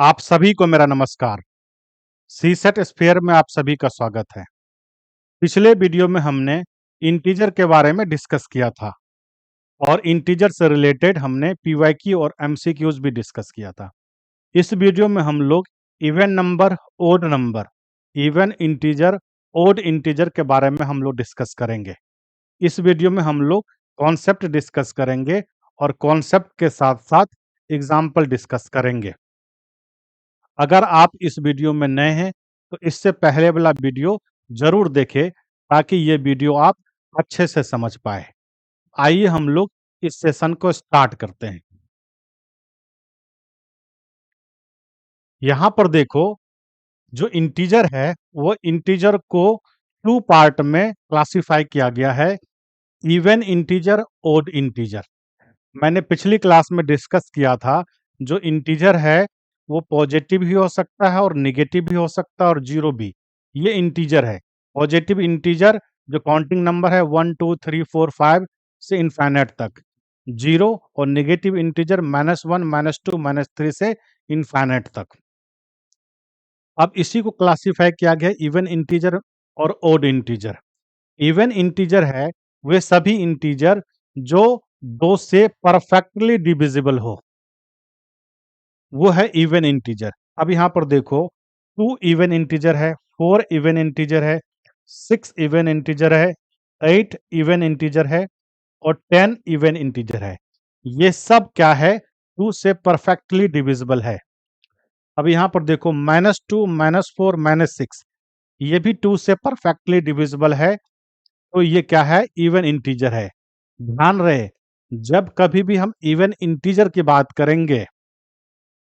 आप सभी को मेरा नमस्कार। सीसेट स्फीयर में आप सभी का स्वागत है। पिछले वीडियो में हमने इंटीजर के बारे में डिस्कस किया था और इंटीजर से रिलेटेड हमने पीवाईक्यू और एमसीक्यूज भी डिस्कस किया था। इस वीडियो में हम लोग even number, odd number, even integer, odd integer के बारे में हम लोग डिस्कस करेंगे। इस वीडियो में हम लोग कॉन्सेप्ट डिस्कस करेंगे और कॉन्सेप्ट के साथ साथ एग्जाम्पल डिस्कस करेंगे। अगर आप इस वीडियो में नए हैं तो इससे पहले वाला वीडियो जरूर देखें ताकि ये वीडियो आप अच्छे से समझ पाए। आइए हम लोग इस सेशन को स्टार्ट करते हैं। यहाँ पर देखो, जो इंटीजर है वो इंटीजर को टू पार्ट में क्लासिफाई किया गया है, इवन इंटीजर, ओड इंटीजर। मैंने पिछली क्लास में डिस्कस किया था, जो इंटीजर है वो पॉजिटिव भी हो सकता है और निगेटिव भी हो सकता है और जीरो भी। ये इंटीजर है। पॉजिटिव इंटीजर जो काउंटिंग नंबर है 1 2 3 4 5 से इनफाइनाइट तक, जीरो, और निगेटिव इंटीजर -1 -2 -3 से इनफाइनाइट तक। अब इसी को क्लासिफाई किया गया इवन इंटीजर और ओड इंटीजर। इवन इंटीजर है वे सभी इंटीजर जो दो से परफेक्टली डिविजिबल हो, वो है इवन इंटीजर। अब यहाँ पर देखो, 2 इवन इंटीजर है, 4 इवन इंटीजर है, 6 इवन इंटीजर है, 8 इवन इंटीजर है और 10 इवन इंटीजर है। ये सब क्या है? 2 से परफेक्टली डिविजिबल है। अब यहाँ पर देखो, -2 -4 -6, ये भी 2 से परफेक्टली डिविजिबल है, तो ये क्या है? इवन इंटीजर है। ध्यान रहे, जब कभी भी हम इवन इंटीजर की बात करेंगे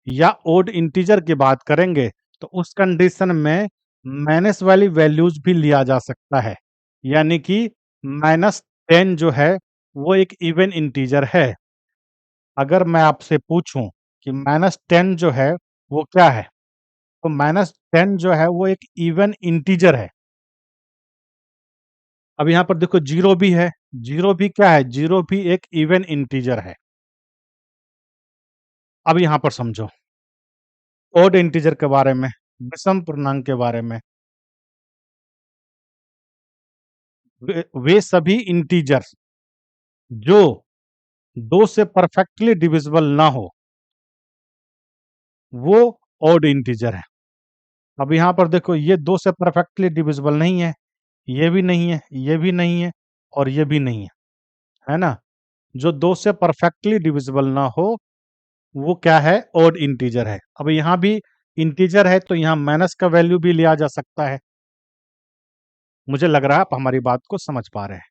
या ओड इंटीजर की बात करेंगे तो उस कंडीशन में माइनस वाली वैल्यूज भी लिया जा सकता है। यानी कि -10 जो है वो एक इवन इंटीजर है। अगर मैं आपसे पूछूं कि -10 जो है वो क्या है, तो -10 जो है वो एक इवन इंटीजर है। अब यहाँ पर देखो, जीरो भी है। जीरो भी क्या है? जीरो भी एक इवन इंटीजर है। अब यहाँ पर समझो ओड इंटीजर के बारे में, विषम पूर्णांक के बारे में। वे सभी इंटीजर्स जो दो से परफेक्टली डिविजिबल ना हो, वो ऑड इंटीजर है। अब यहाँ पर देखो, ये दो से परफेक्टली डिविजिबल नहीं है, ये भी नहीं है, ये भी नहीं है और ये भी नहीं है ना? जो दो से परफेक्टली डिविजिबल ना हो वो क्या है? ऑड इंटीजर है। अब यहाँ भी इंटीजर है तो यहाँ माइनस का वैल्यू भी लिया जा सकता है। मुझे लग रहा है आप हमारी बात को समझ पा रहे हैं।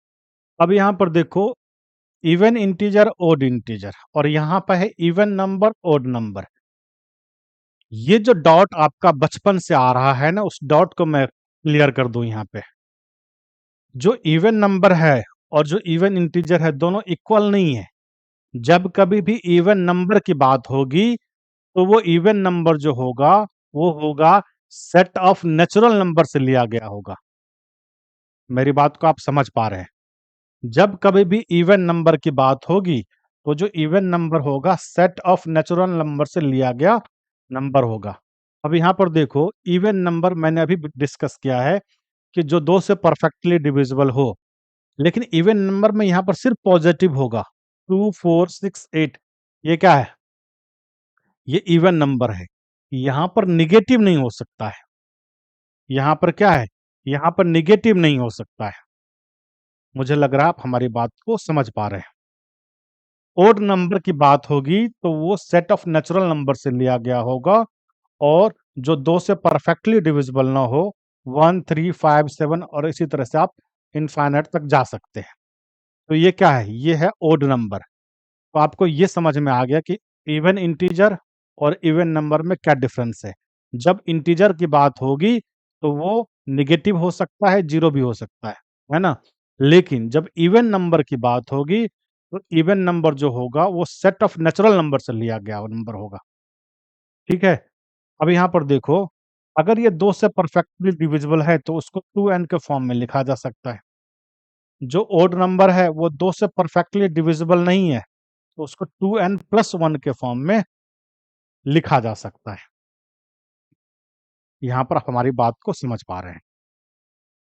अब यहाँ पर देखो, इवन इंटीजर, ओड इंटीजर, और यहाँ पर है इवन नंबर, ओड नंबर। ये जो डॉट आपका बचपन से आ रहा है ना, उस डॉट को मैं क्लियर कर दूं। यहाँ पे जो इवन नंबर है और जो इवन इंटीजर है दोनों इक्वल नहीं है। जब कभी भी इवन नंबर की बात होगी तो वो इवन नंबर जो होगा वो होगा सेट ऑफ नेचुरल नंबर से लिया गया होगा। मेरी बात को आप समझ पा रहे हैं? जब कभी भी इवन नंबर की बात होगी तो जो इवन नंबर होगा सेट ऑफ नेचुरल नंबर से लिया गया नंबर होगा। अब यहाँ पर देखो, इवन नंबर मैंने अभी डिस्कस किया है कि जो दो से परफेक्टली डिविजिबल हो, लेकिन इवन नंबर में यहाँ पर सिर्फ पॉजिटिव होगा। 2 4 6 8, ये क्या है? ये इवन नंबर है। यहाँ पर निगेटिव नहीं हो सकता है। यहाँ पर क्या है? यहाँ पर निगेटिव नहीं हो सकता है। मुझे लग रहा है आप हमारी बात को समझ पा रहे हैं। ओड नंबर की बात होगी तो वो सेट ऑफ नेचुरल नंबर से लिया गया होगा, और जो दो से परफेक्टली डिविजिबल ना हो, 1 3 5 7 और इसी तरह से आप इनफाइनाइट तक जा सकते हैं। तो ये क्या है? ये है ओड नंबर। तो आपको ये समझ में आ गया कि इवन इंटीजर और इवन नंबर में क्या डिफरेंस है। जब इंटीजर की बात होगी तो वो निगेटिव हो सकता है, जीरो भी हो सकता है ना? लेकिन जब इवन नंबर की बात होगी तो इवन नंबर जो होगा वो सेट ऑफ नेचुरल नंबर से लिया गया नंबर होगा। ठीक है? अब यहाँ पर देखो, अगर ये 2 से परफेक्टली डिविजिबल है तो उसको 2n के फॉर्म में लिखा जा सकता है। जो ओड नंबर है वो 2 से परफेक्टली डिविजिबल नहीं है, तो उसको 2n + 1 के फॉर्म में लिखा जा सकता है। यहाँ पर आप हमारी बात को समझ पा रहे हैं।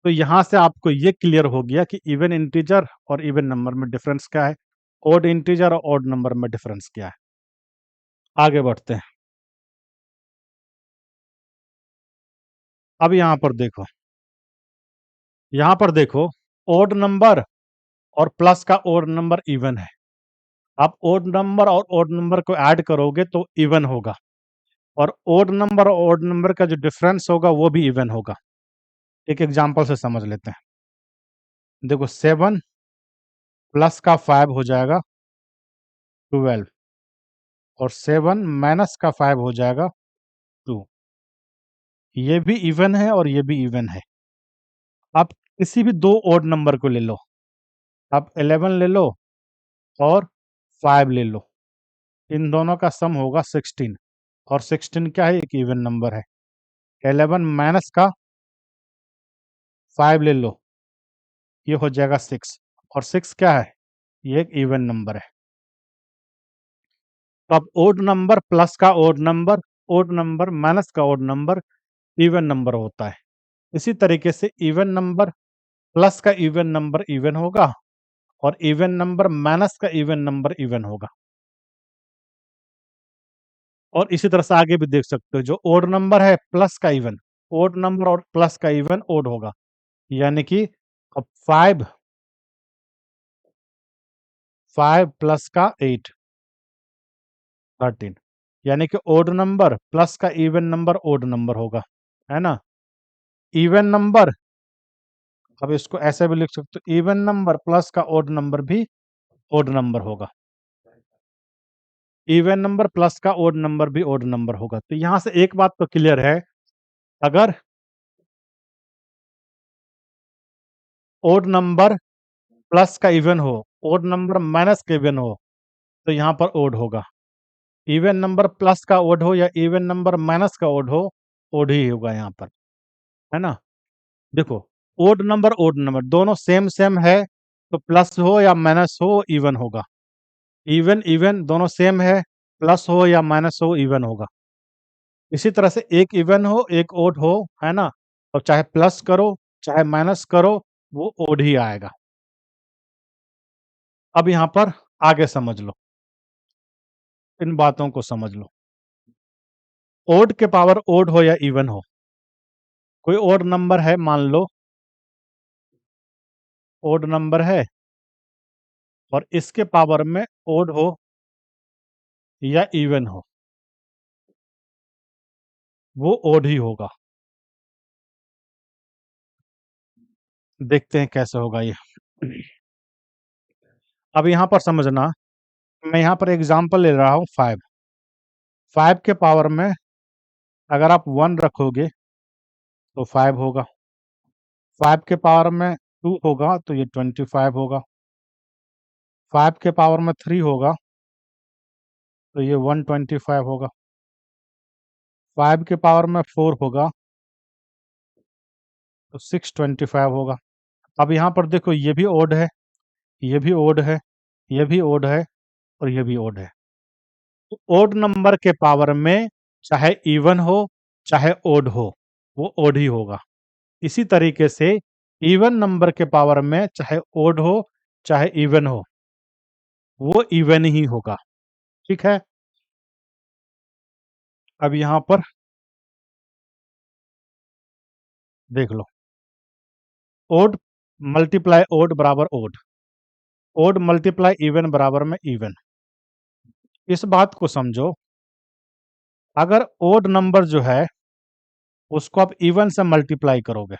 तो यहाँ से आपको ये क्लियर हो गया कि इवन इंटीजर और इवन नंबर में डिफरेंस क्या है, ऑड इंटीजर और ऑड नंबर में डिफरेंस क्या है। आगे बढ़ते हैं। अब यहाँ पर देखो ऑड नंबर और प्लस का ऑड नंबर इवन है। आप ऑड नंबर और ऑड नंबर को ऐड करोगे तो इवन होगा, और ऑड नंबर और ऑड नंबर का जो डिफरेंस होगा वो भी इवन होगा। एक एग्जांपल से समझ लेते हैं। देखो 7 प्लस का 5 हो जाएगा 12, और 7 माइनस का 5 हो जाएगा 2। ये भी इवन है और ये भी इवन है। आप किसी भी दो ऑड नंबर को ले लो, आप 11 ले लो और 5 ले लो, इन दोनों का सम होगा 16, और 16 क्या है, एक इवन नंबर है। 11 माइनस का 5 ले लो, ये हो जाएगा 6, और 6 क्या है, ये एक इवन नंबर है। तो अब ओड नंबर प्लस का odd number, odd number minus का ओड नंबर इवन नंबर होता है। इसी तरीके से इवन नंबर प्लस का इवन नंबर इवन होगा, और इवन नंबर माइनस का इवन नंबर इवन होगा। और इसी तरह से आगे भी देख सकते हो, जो ओड नंबर है प्लस का इवन, ओड नंबर और प्लस का इवन ओड होगा। यानी कि अब 5 प्लस का 8 13, यानी कि ओड नंबर प्लस का इवन नंबर ओड नंबर होगा, है ना। इवन नंबर, अब इसको ऐसे भी लिख सकते हो, इवन नंबर प्लस का ओड नंबर भी ओड नंबर होगा। इवन नंबर प्लस का ओड नंबर भी ओड नंबर होगा। तो यहां से एक बात तो क्लियर है, अगर ओड नंबर प्लस का इवन हो, ओड नंबर माइनस का इवन हो, तो यहाँ पर ओड होगा। इवन नंबर प्लस का ओड हो या इवन नंबर माइनस का ओड ही होगा यहाँ पर, है ना। देखो ओड नंबर दोनों सेम सेम है, तो प्लस हो या माइनस हो इवन होगा। इवन इवन दोनों सेम है, प्लस हो या माइनस हो इवन होगा। इसी तरह से एक इवन हो एक ओड हो, है ना, और चाहे प्लस करो चाहे माइनस करो, वो ओड ही आएगा। अब यहाँ पर आगे समझ लो, इन बातों को समझ लो। ओड के पावर ओड हो या इवन हो, कोई ओड नंबर है, मान लो ओड नंबर है और इसके पावर में ओड हो या इवन हो, वो ओड ही होगा। देखते हैं कैसे होगा ये। अब यहाँ पर समझना, मैं यहाँ पर एग्जांपल ले रहा हूँ 5। 5 के पावर में अगर आप 1 रखोगे तो 5 होगा, 5 के पावर में 2 होगा तो ये 25 होगा, 5 के पावर में 3 होगा तो ये 125 होगा, 5 के पावर में 4 होगा तो 625 होगा। अब यहाँ पर देखो, ये भी ओड है, ये भी ओड है, ये भी ओड है, और ये भी ओड है। तो ओड नंबर के पावर में चाहे इवन हो चाहे ओड हो, वो ओड ही होगा। इसी तरीके से इवन नंबर के पावर में चाहे ओड हो चाहे इवन हो, वो इवन ही होगा। ठीक है। अब यहाँ पर देख लो, ओड मल्टीप्लाई ओड बराबर ओड, ओड मल्टीप्लाई इवन बराबर में इवन। इस बात को समझो, अगर ओड नंबर जो है उसको आप इवन से मल्टीप्लाई करोगे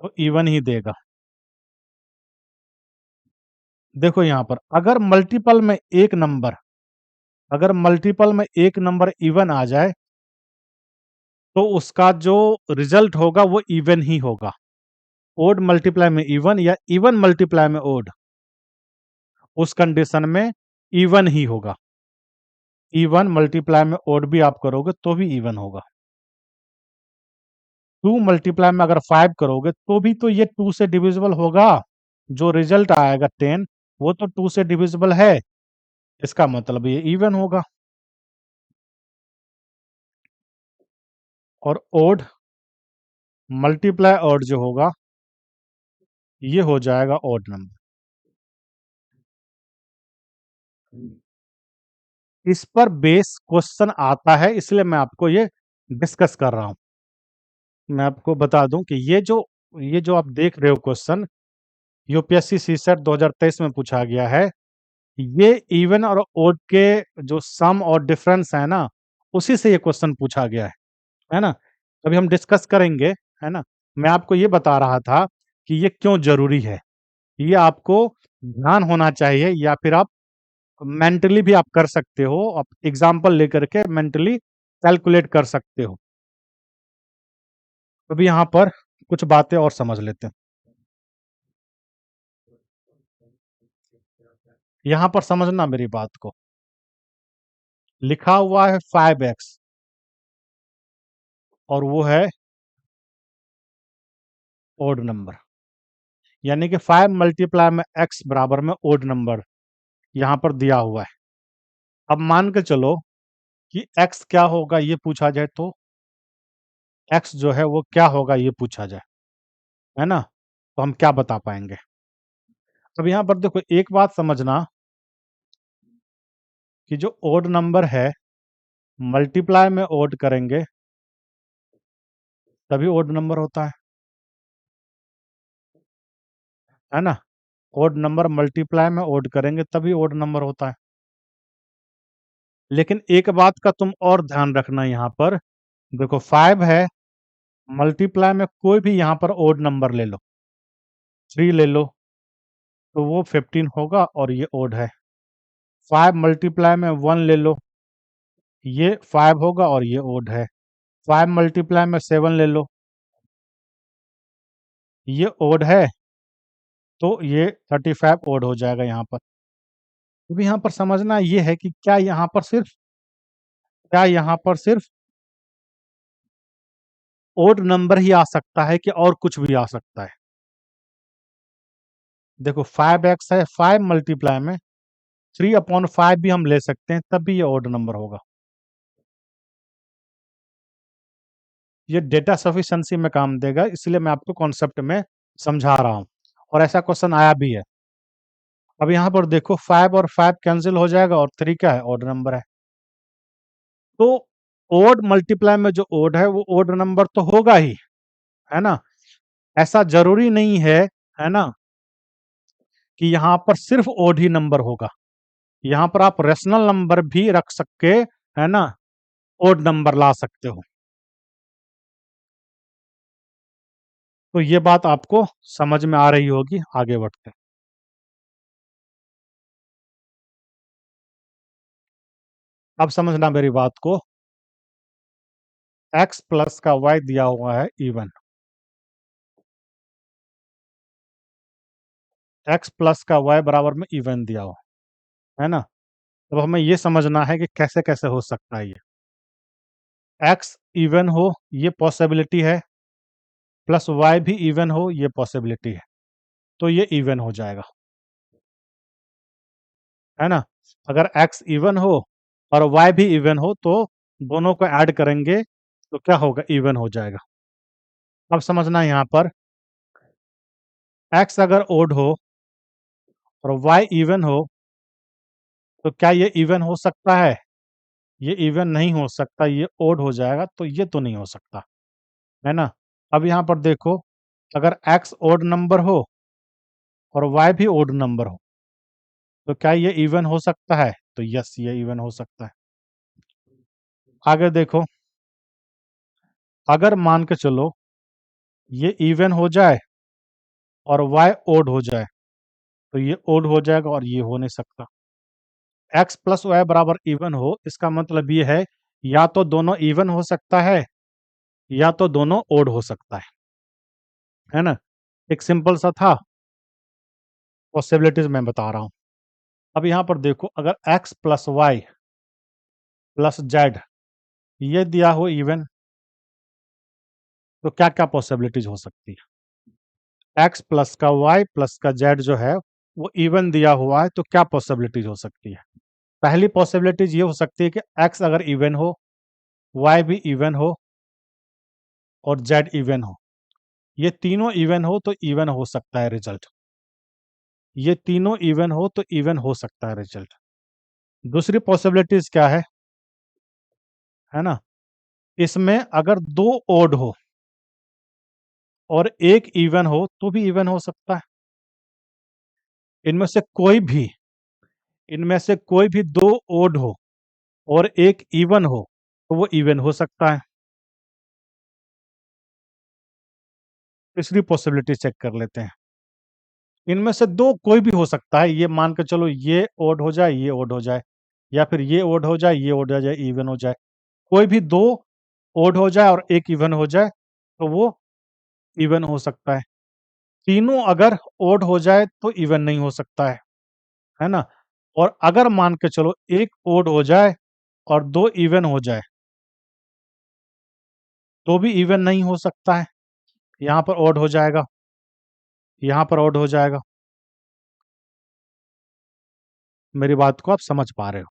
तो इवन ही देगा। देखो यहाँ पर अगर मल्टीपल में एक नंबर इवन आ जाए तो उसका जो रिजल्ट होगा वो इवन ही होगा। ओड मल्टीप्लाई में इवन या इवन मल्टीप्लाई में ओड, उस कंडीशन में इवन ही होगा। इवन मल्टीप्लाई में ओड भी आप करोगे तो भी इवन होगा। 2 मल्टीप्लाई में अगर 5 करोगे तो भी तो ये 2 से डिविजिबल होगा। जो रिजल्ट आएगा 10, वो तो 2 से डिविजिबल है, इसका मतलब ये इवन होगा। और ओड मल्टीप्लाई ऑड जो होगा ये हो जाएगा ऑड नंबर। इस पर बेस क्वेश्चन आता है, इसलिए मैं आपको ये डिस्कस कर रहा हूं। मैं आपको बता दूं कि ये जो आप देख रहे हो क्वेश्चन, यूपीएससी सीसेट 2023 में पूछा गया है। ये इवन और ओड के जो सम और डिफरेंस है ना, उसी से ये क्वेश्चन पूछा गया है ना। अभी हम डिस्कस करेंगे, है ना। मैं आपको ये बता रहा था कि ये क्यों जरूरी है। ये आपको ध्यान होना चाहिए, या फिर आप मेंटली भी आप कर सकते हो, आप एग्जाम्पल लेकर के मेंटली कैलकुलेट कर सकते हो। अभी यहाँ पर कुछ बातें और समझ लेते हैं। यहाँ पर समझना मेरी बात को। लिखा हुआ है 5x और वो है ओड नंबर, यानी कि 5 मल्टीप्लाई में x बराबर में ओड नंबर यहाँ पर दिया हुआ है। अब मान के चलो कि x क्या होगा ये पूछा जाए, तो x जो है वो क्या होगा ये पूछा जाए, है ना, तो हम क्या बता पाएंगे। अब यहाँ पर देखो एक बात समझना कि जो ओड नंबर है मल्टीप्लाई में ओड करेंगे तभी ओड नंबर होता है ना। ओड नंबर मल्टीप्लाई में ओड करेंगे तभी ओड नंबर होता है। लेकिन एक बात का तुम और ध्यान रखना, यहाँ पर देखो 5 है, मल्टीप्लाई में कोई भी यहाँ पर ओड नंबर ले लो, 3 ले लो, तो वो 15 होगा और ये ओड है। 5 मल्टीप्लाई में 1 ले लो, ये 5 होगा और ये ओड है। 5 मल्टीप्लाई में 7 ले लो, ये ओड है, तो ये 35 ओड हो जाएगा यहाँ पर। तो यहाँ पर समझना ये है कि क्या यहाँ पर सिर्फ ओड नंबर ही आ सकता है कि और कुछ भी आ सकता है। देखो 5x है, 5 मल्टीप्लाई में 3/5 भी हम ले सकते हैं, तब भी ये ओड नंबर होगा। ये डेटा सफिशिएंसी में काम देगा, इसलिए मैं आपको कॉन्सेप्ट में समझा रहा हूँ, और ऐसा क्वेश्चन आया भी है। अब यहाँ पर देखो 5 और 5 कैंसिल हो जाएगा और 3 क्या है, ओड नंबर है। तो ओड मल्टीप्लाई में जो ओड है वो ओड नंबर तो होगा ही, है ना। ऐसा जरूरी नहीं है ना, कि यहाँ पर सिर्फ ओड ही नंबर होगा। यहाँ पर आप रेशनल नंबर भी रख सकते, है ना, ओड नंबर ला सकते हो। तो ये बात आपको समझ में आ रही होगी। आगे बढ़ते हैं। अब समझना मेरी बात को। x प्लस का y दिया हुआ है इवन, x प्लस का y बराबर में इवन दिया हुआ है ना। अब हमें ये समझना है कि कैसे कैसे हो सकता है ये। x इवन हो ये पॉसिबिलिटी है, प्लस y भी इवन हो ये पॉसिबिलिटी है, तो ये इवन हो जाएगा, है ना। अगर x इवन हो और y भी इवन हो तो दोनों को ऐड करेंगे तो क्या होगा, इवन हो जाएगा। अब समझना यहाँ पर x अगर ओड हो और y इवन हो तो क्या ये इवन हो सकता है, ये इवन नहीं हो सकता, ये ओड हो जाएगा, तो ये तो नहीं हो सकता, है ना। अब यहाँ पर देखो अगर x ओड नंबर हो और y भी ओड नंबर हो तो क्या ये इवन हो सकता है, तो यस ये इवन हो सकता है। आगे देखो, अगर मान के चलो ये इवन हो जाए और y ओड हो जाए तो ये ओड हो जाएगा और ये हो नहीं सकता। x प्लस वाई बराबर इवन हो, इसका मतलब ये है या तो दोनों इवन हो सकता है या तो दोनों ओड हो सकता है ना। एक सिंपल सा था, पॉसिबिलिटीज मैं बता रहा हूं। अब यहाँ पर देखो अगर x plus y plus z ये दिया हो इवन, तो क्या क्या पॉसिबिलिटीज हो सकती है। x प्लस का y प्लस का z जो है वो इवन दिया हुआ है, तो क्या पॉसिबिलिटीज हो सकती है। पहली पॉसिबिलिटीज ये हो सकती है कि x अगर इवन हो, y भी इवन हो, और जेड इवन हो, ये तीनों इवन हो तो इवन हो सकता है रिजल्ट, ये तीनों इवन हो तो इवन हो सकता है रिजल्ट। दूसरी पॉसिबिलिटीज क्या है ना, इसमें अगर दो ओड हो और एक इवन हो तो भी इवन हो सकता है। इनमें से कोई भी इनमें से कोई भी दो ओड हो और एक इवन हो तो वो इवन हो सकता है। तीसरी पॉसिबिलिटी चेक कर लेते हैं। इनमें से दो कोई भी हो सकता है, ये मान के चलो ये ओड हो जाए, ये ओड हो जाए, या फिर ये ओड हो जाए, ये ओड हो जाए, इवन हो जाए। कोई भी दो ओड हो जाए और एक इवन हो जाए तो वो इवन हो सकता है। तीनों अगर ओड हो जाए तो इवन नहीं हो सकता है ना? और अगर मान के चलो एक ओड हो जाए और दो इवन हो जाए तो भी इवन नहीं हो सकता है। यहाँ पर ओड हो जाएगा, यहाँ पर ओड हो जाएगा। मेरी बात को आप समझ पा रहे हो?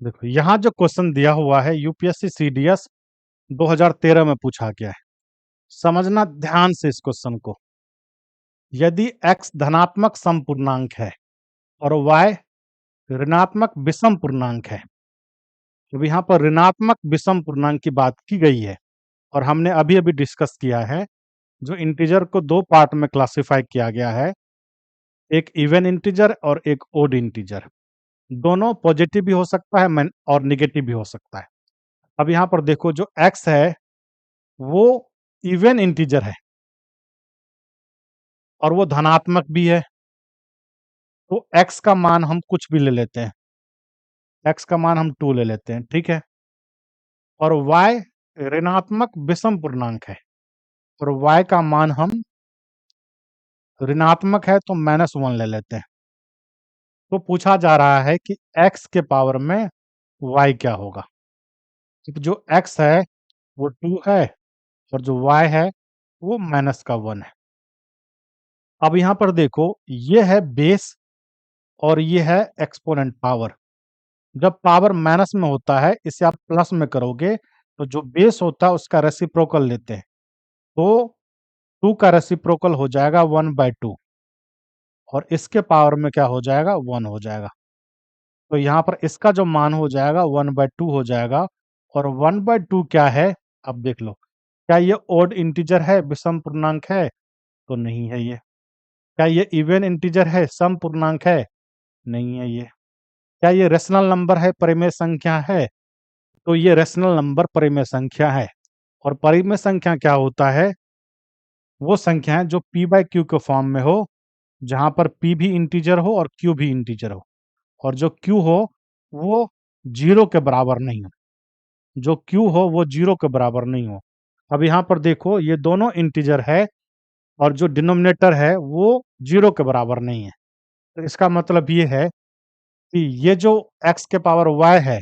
देखो यहाँ जो क्वेश्चन दिया हुआ है यूपीएससी सीडीएस 2013 में पूछा गया है। समझना ध्यान से इस क्वेश्चन को। यदि x धनात्मक समपूर्णांक है और y ऋणात्मक विषम पूर्णांक है, तो यहाँ पर ऋणात्मक विषम पूर्णांक की बात की गई है और हमने अभी अभी डिस्कस किया है जो इंटीजर को दो पार्ट में क्लासिफाई किया गया है, एक इवन इंटीजर और एक ओड इंटीजर। दोनों पॉजिटिव भी हो सकता है और निगेटिव भी हो सकता है। अब यहाँ पर देखो जो x है वो इवन इंटीजर है और वो धनात्मक भी है, तो x का मान हम कुछ भी ले लेते हैं, x का मान हम 2 ले लेते हैं, ठीक है। और y ऋणात्मक विषम पूर्णांक है और y का मान हम ऋणात्मक है तो -1 ले लेते हैं। तो पूछा जा रहा है कि x के पावर में y क्या होगा। तो जो x है वो 2 है और जो y है वो -1 है। अब यहाँ पर देखो ये है बेस और ये है एक्सपोनेंट पावर। जब पावर माइनस में होता है इसे आप प्लस में करोगे तो जो बेस होता है उसका रेसिप्रोकल लेते हैं, तो 2 का रेसिप्रोकल हो जाएगा 1/2 और इसके पावर में क्या हो जाएगा 1 हो जाएगा। तो यहाँ पर इसका जो मान हो जाएगा 1/2 हो जाएगा। और 1/2 क्या है अब देख लो, क्या ये ओड इंटीजर है, विषम पूर्णांक है? तो नहीं है ये। क्या ये इवन इंटीजर है, सम पूर्णांक है? नहीं है ये। क्या ये रेशनल नंबर है, परिमेय संख्या है? तो ये रेशनल नंबर परिमेय संख्या है। और परिमेय संख्या क्या होता है? वो संख्या है जो p बाय क्यू के फॉर्म में हो, जहां पर p भी इंटीजर हो और q भी इंटीजर हो, और जो q हो वो 0 के बराबर नहीं हो, जो q हो वो 0 के बराबर नहीं हो। अब यहाँ पर देखो ये दोनों इंटीजर है और जो डिनोमिनेटर है वो 0 के बराबर नहीं है। तो इसका मतलब ये है कि ये जो x के पावर y है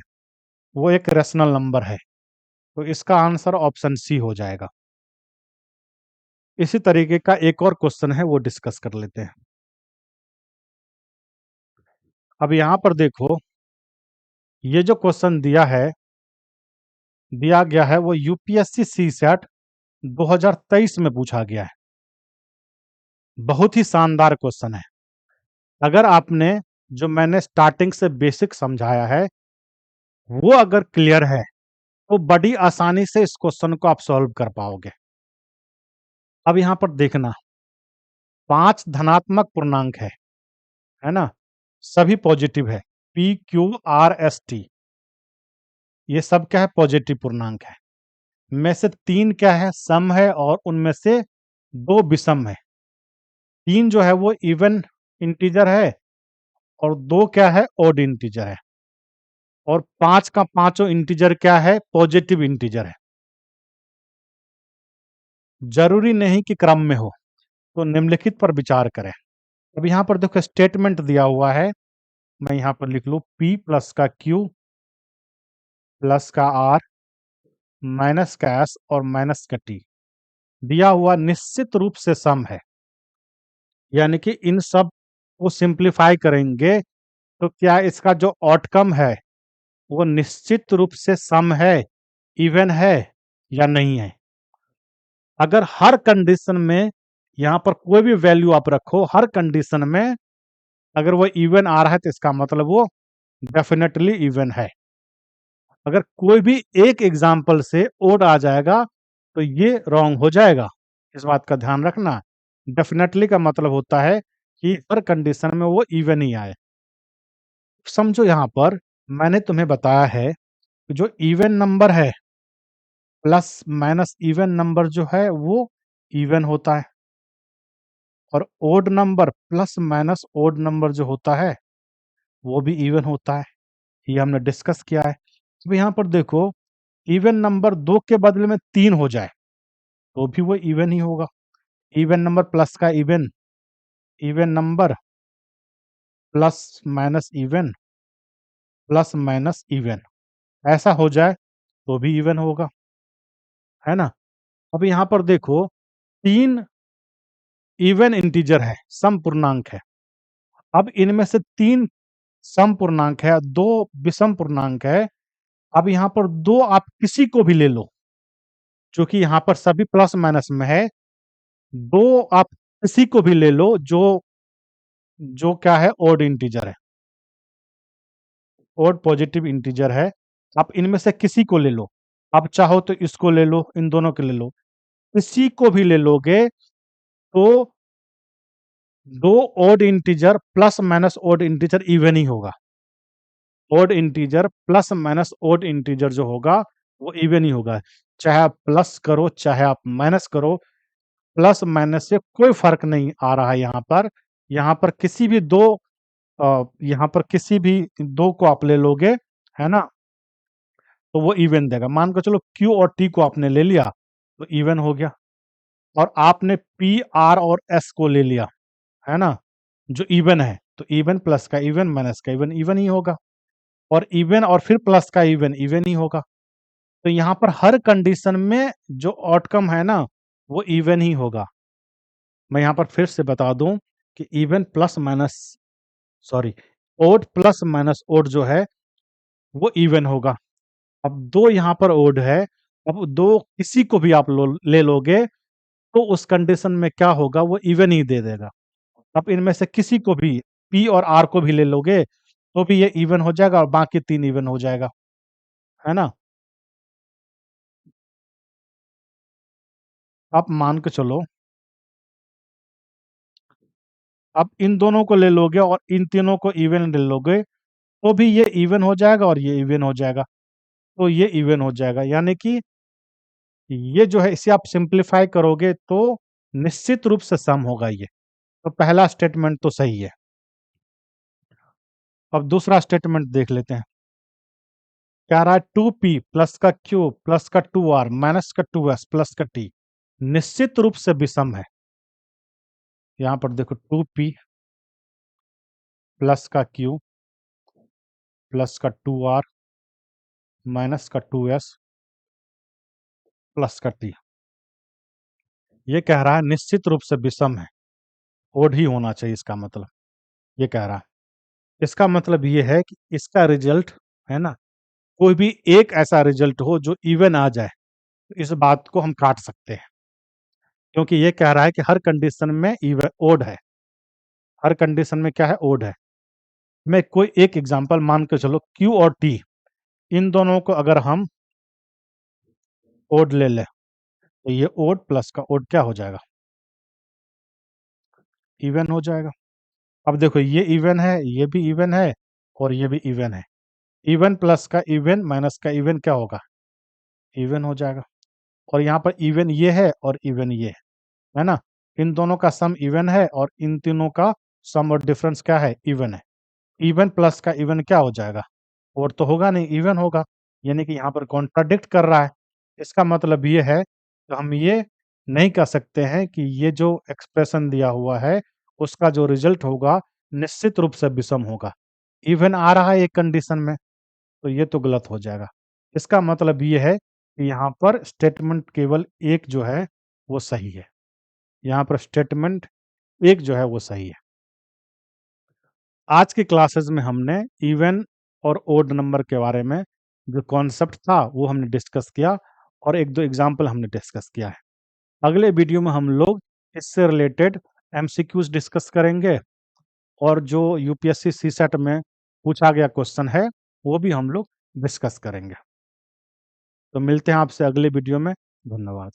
वो एक रेशनल नंबर है। तो इसका आंसर ऑप्शन सी हो जाएगा। इसी तरीके का एक और क्वेश्चन है वो डिस्कस कर लेते हैं। अब यहाँ पर देखो ये जो क्वेश्चन दिया गया है वो यूपीएससी सीसैट 2023 में पूछा गया है। बहुत ही शानदार क्वेश्चन है। अगर आपने जो मैंने स्टार्टिंग से बेसिक समझाया है वो अगर क्लियर है तो बड़ी आसानी से इस क्वेश्चन को आप सॉल्व कर पाओगे। अब यहाँ पर देखना 5 धनात्मक पूर्णांक है ना, सभी पॉजिटिव है, p q r s t, ये सब क्या है पॉजिटिव पूर्णांक है। में से 3 क्या है सम है और उनमें से 2 विषम है। 3 जो है वो इवन इंटीजर है और 2 क्या है ओड इंटीजर है। और 5 का पांचों इंटीजर क्या है पॉजिटिव इंटीजर है। जरूरी नहीं कि क्रम में हो, तो निम्नलिखित पर विचार करें। अब यहाँ पर देखो स्टेटमेंट दिया हुआ है, मैं यहाँ पर लिख लूँ p प्लस का q प्लस का r माइनस का s और माइनस का t। दिया हुआ निश्चित रूप से सम है, यानी कि इन सब को सिंप्लीफाई करेंगे तो क्या इसका जो आउटकम है वो निश्चित रूप से सम है, इवन है या नहीं है। अगर हर कंडीशन में यहाँ पर कोई भी वैल्यू आप रखो, हर कंडीशन में अगर वो इवन आ रहा है तो इसका मतलब वो डेफिनेटली इवन है। अगर कोई भी एक एग्जाम्पल से ओड आ जाएगा तो ये रॉन्ग हो जाएगा, इस बात का ध्यान रखना। डेफिनेटली का मतलब होता है कि हर कंडीशन में वो इवन ही आए। समझो यहाँ पर मैंने तुम्हें बताया है कि जो इवन नंबर है प्लस माइनस इवन नंबर जो है वो इवन होता है, और odd number plus minus odd number जो होता है वो भी इवन होता है। ये हमने डिस्कस किया है। तो यहाँ पर देखो, इवन नंबर 2 के बदले में 3 हो जाए तो भी वो इवन ही होगा। इवन नंबर प्लस का even, even number plus minus even, plus minus even, ऐसा हो जाए तो भी इवन होगा, है ना। अब यहाँ पर देखो, 3 इवन इंटीजर है, सम पूर्णांक है। अब इनमें से 3 सम पूर्णांक है, 2 विषम पूर्णांक है। अब यहाँ पर 2 आप किसी को भी ले लो, जो कि यहाँ पर सभी प्लस माइनस में है। 2 आप किसी को भी ले लो जो जो क्या है, ओड इंटीजर है, ओड पॉजिटिव इंटीजर है। आप इनमें से किसी को ले लो, आप चाहो तो इसको ले लो, इन दोनों को ले लो, किसी को भी ले लोगे तो 2 odd integer plus minus odd integer even ही होगा। Odd integer plus minus odd integer जो होगा वो इवन ही होगा। चाहे आप प्लस करो चाहे आप माइनस करो, प्लस माइनस से कोई फर्क नहीं आ रहा है यहाँ पर। यहाँ पर किसी भी दो यहाँ पर किसी भी 2 को आप ले लोगे, है ना, तो वो इवन देगा। मान के चलो Q और T को आपने ले लिया तो इवन हो गया, और आपने P R और S को ले लिया, है ना, जो इवन है, तो इवन प्लस का इवन माइनस का इवन इवन ही होगा, और इवन और फिर प्लस का इवन इवन ही होगा। तो यहाँ पर हर कंडीशन में जो आउटकम है ना वो इवन ही होगा। मैं यहाँ पर फिर से बता दूं कि even plus minus, sorry, odd plus minus odd जो है वो इवन होगा। अब 2 यहाँ पर ओड है, अब 2 किसी को भी आप ले लोगे तो उस कंडीशन में क्या होगा, वो इवन ही दे देगा। अब इनमें से किसी को भी, पी और आर को भी ले लोगे तो भी ये इवन हो जाएगा और बाकी 3 इवन हो जाएगा, है ना। आप मान के चलो, अब इन दोनों को ले लोगे और इन तीनों को इवन ले लोगे तो भी ये इवन हो जाएगा और ये इवन हो जाएगा, तो ये इवन हो जाएगा। यानी कि ये जो है इसे आप सिंप्लीफाई करोगे तो निश्चित रूप से सम होगा ये। तो पहला स्टेटमेंट तो सही है। अब दूसरा स्टेटमेंट देख लेते हैं। क्या रहा है, 2p प्लस का q प्लस का 2r माइनस का 2s प्लस का t निश्चित रूप से विषम है। यहाँ पर देखो, 2p प्लस का q प्लस का 2r माइनस का 2s प्लस का t, ये कह रहा है निश्चित रूप से विषम है, ओड ही होना चाहिए इसका मतलब, ये कह रहा है। इसका मतलब ये है कि इसका रिजल्ट, है ना, कोई भी एक ऐसा रिजल्ट हो जो इवन आ जाए, तो इस बात को हम काट सकते हैं, क्योंकि ये कह रहा है कि हर कंडीशन में इवन ओड है, हर कंडीशन में क्या है, ओड है। मैं कोई एक एग्जांपल मान के चलो, Q और T, इन दोनों को अगर हम ओड ले लें तो ये ओड प्लस का ओड क्या हो जाएगा, इवन हो जाएगा। अब देखो, ये इवन है, ये भी इवन है और ये भी इवन है। इवन प्लस का इवन माइनस का इवन क्या होगा, इवन हो जाएगा। और यहाँ पर इवन ये है और इवन ये है ना, इन दोनों का सम इवन है और इन तीनों का सम और डिफरेंस क्या है, इवन है। इवन प्लस का इवन क्या हो जाएगा, और तो होगा नहीं, इवन होगा। यानी कि यहाँ पर कॉन्ट्राडिक्ट कर रहा है। इसका मतलब ये है, तो हम ये नहीं कह सकते हैं कि ये जो एक्सप्रेशन दिया हुआ है उसका जो रिजल्ट होगा निश्चित रूप से विषम होगा। इवन आ रहा है एक कंडीशन में, तो ये तो गलत हो जाएगा। इसका मतलब ये है कि यहाँ पर स्टेटमेंट केवल एक जो है वो सही है। यहाँ पर स्टेटमेंट 1 जो है वो सही है। आज की क्लासेस में हमने इवन और ओड नंबर के बारे में जो कॉन्सेप्ट था वो हमने डिस्कस किया और 1-2 एग्ज़ाम्पल हमने डिस्कस किया है। अगले वीडियो में हम लोग इससे रिलेटेड एमसीक्यूज़ डिस्कस करेंगे और जो यूपीएससी सीसेट में पूछा गया क्वेश्चन है, वो भी हम लोग डिस्कस करेंगे। तो मिलते हैं आपसे अगले वीडियो में। धन्यवाद।